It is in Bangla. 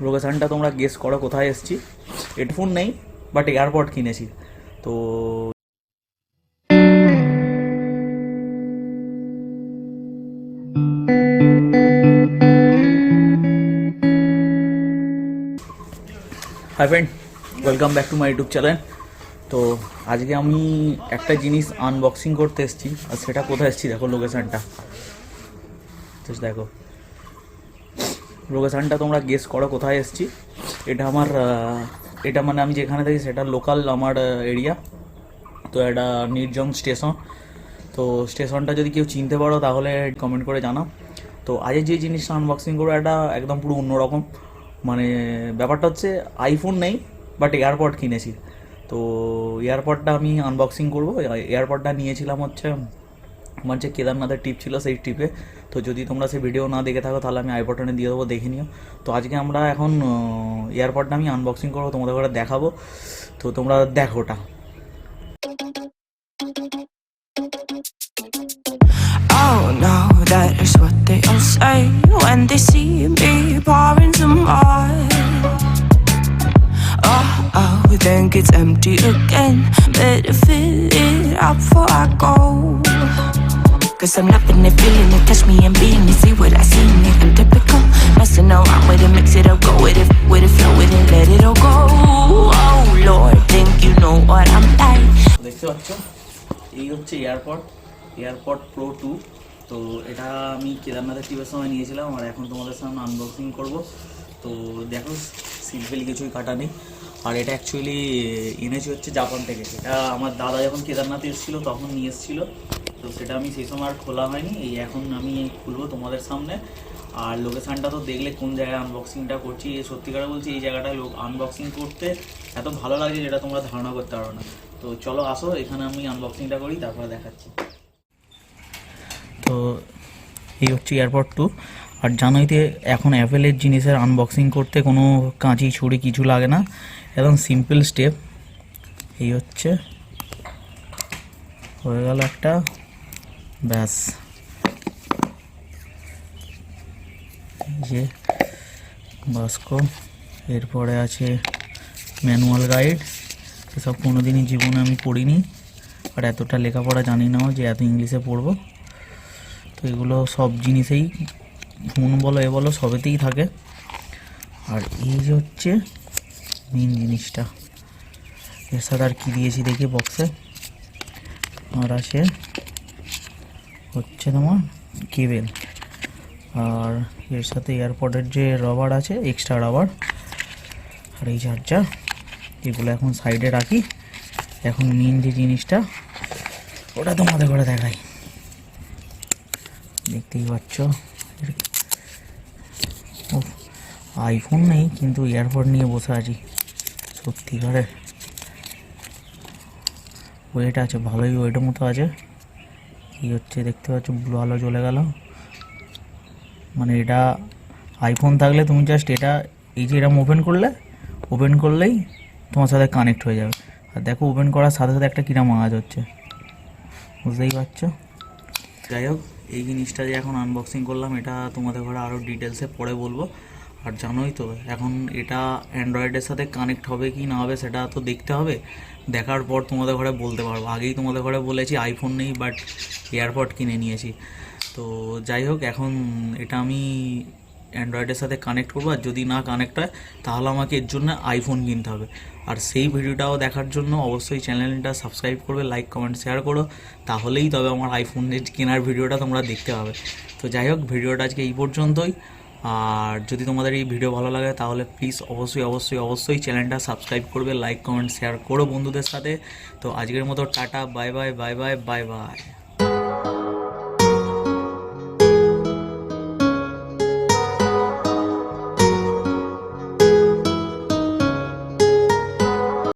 লোকেশানটা তোমরা গেস করো কোথায় এসেছি। হেডফোন নেই বাট এয়ারপড কিনেছি। তো hi friend, welcome back to my YouTube channel. তো আজকে আমি একটা জিনিস আনবক্সিং করতে এসেছি, আর সেটা কোথায় এসেছি দেখো লোকেশানটা। দেখো লোকেশানটা তোমরা গেস করো কোথায় এসেছি। এটা মানে আমি যেখানে থাকি সেটা লোকাল আমার এরিয়া। তো এটা নির্জন স্টেশন। তো স্টেশনটা যদি কেউ চিনতে পারো তাহলে কমেন্ট করে জানাও। তো আজকে যে জিনিসটা আনবক্সিং করবো এটা একদম পুরো অন্যরকম। মানে ব্যাপারটা হচ্ছে আইফোন নেই বাট এয়ারপড কিনেছি। তো এয়ারপডটা আমি আনবক্সিং করবো। এয়ারপডটা নিয়েছিলাম হচ্ছে আমার যে কেদারনাথের ট্রিপ ছিল সেই ট্রিপে। তো যদি তোমরা সেই ভিডিও না দেখে থাকো তাহলে আমি আই বাটনে দিয়ে দেবো, দেখে নিও। তো আজকে আমরা এখন এয়ারপডটা আমি আনবক্সিং করবো, তোমাদের করে দেখাবো। তো তোমরা দেখো ওটা। Oh no, that is what they all say when they see me pouring some more. Oh, then gets empty again. Better fill it up before I go. Cause I'm loving it, feeling it, touch me and being it. See what I see in it, I'm typical. Messing around with it, mix it up, go with it, flow with it, let it all go. Oh Lord, think you know what I'm like. দেখতে পাচ্ছ এই হচ্ছে এয়ারপড প্রো 2। তো এটা আমি কেদারনাথের ট্রিপের সময় নিয়েছিলাম, আর এখন তোমাদের সামনে আনবক্সিং করব। তো দেখো সিম্পল কিছুই কাটা নেই। আর এটা অ্যাকচুয়ালি এনেছি হচ্ছে জাপান থেকে। এটা আমার দাদা যখন কেদারনাথে এসেছিলো তখন নিয়ে এসেছিলো। তো সেটা আমি সেই সময় আর খোলা হয়নি, এই এখন আমি খুলবো তোমাদের সামনে। আর লোকেশানটা তো দেখলে কোন জায়গায় আনবক্সিংটা করছি। সত্যিকারে বলছি এই জায়গাটায় আনবক্সিং করতে এত ভালো লাগছে যেটা তোমরা ধারণা করতে পারো না। তো চলো আসো, এখানে আমি আনবক্সিংটা করি, তারপরে দেখাচ্ছি। তো এই হচ্ছে এয়ারপড 2। আর জানোই তো এখন অ্যাপেলের জিনিসের আনবক্সিং করতে কোনো কাঁচি ছুরি কিছু লাগে না, একদম সিম্পল স্টেপ। এই হচ্ছে হয়ে গেল একটা, ব্যাস। এই যে বাস্কো, এরপরে আছে ম্যানুয়াল গাইড। এসব কোনোদিনই জীবনে আমি পড়িনি, আর এতটা লেখাপড়া জানি নাও যে এত ইংলিশে পড়বো। তো এগুলো সব জিনিসেই, ফোন বলো এ বলো সবেতেই থাকে। আর এই যে হচ্ছে মেন জিনিসটা, এর সাথে আর কী দিয়েছি দেখি বক্সে। আর আছে হচ্ছে তোমার কেবেল, আর এর সাথে এয়ারপডের যে রবার আছে, এক্সট্রা রবার, আর এই চার্জার। এগুলো এখন সাইডে রাখি, এখন মেন যে জিনিসটা ওটা তোমাদের করে দেখাই। দেখতেই পাচ্ছ আইফোন নেই কিন্তু এয়ারপড নিয়ে বসে আছি। সত্যিকারের ওয়েট আছে, ভালোই ওয়েটের মতো আছে। কি হচ্ছে দেখতে পাচ্ছ, ব্লু আলো জ্বলে গেল। মানে এটা আইফোন থাকলে তুমি জাস্ট এটা, এই যে এরকম ওপেন করলেই তোমার সাথে কানেক্ট হয়ে যাবে। আর দেখো ওপেন করার সাথে সাথে একটা কিরম আওয়াজ হচ্ছে, বুঝতেই পারছো। যাই হোক, এই জিনিসটা যে এখন আনবক্সিং করলাম এটা তোমাদের ঘরে আরও ডিটেলসে পরে বলবো। আর জানোই তো এখন এটা অ্যান্ড্রয়েডের সাথে কানেক্ট হবে কি না হবে সেটা তো দেখতে হবে, দেখার পর তোমাদের ঘরে বলতে পারবো। আগেই তোমাদের ঘরে বলেছি আইফোন নেই বাট এয়ারপড কিনে নিয়েছি। তো যাই হোক, এখন এটা আমি অ্যান্ড্রয়েডের সাথে কানেক্ট করবো, আর যদি না কানেক্ট হয় তাহলে আমাকে এর জন্য আইফোন কিনতে হবে। আর সেই ভিডিওটাও দেখার জন্য অবশ্যই চ্যানেলটা সাবস্ক্রাইব করবে, লাইক কমেন্ট শেয়ার করো, তাহলেই তবে আমার আইফোনের কেনার ভিডিওটা তোমরা দেখতে পাবে। তো যাই হোক, ভিডিওটা আজকে এই পর্যন্তই। আর যদি তোমাদের এই ভিডিও ভালো লাগে তাহলে প্লিজ অবশ্যই চ্যানেলটা সাবস্ক্রাইব করবে, লাইক কমেন্ট শেয়ার করো বন্ধুদের সাথে। তো আজকের মতো টাটা, বাই বাই।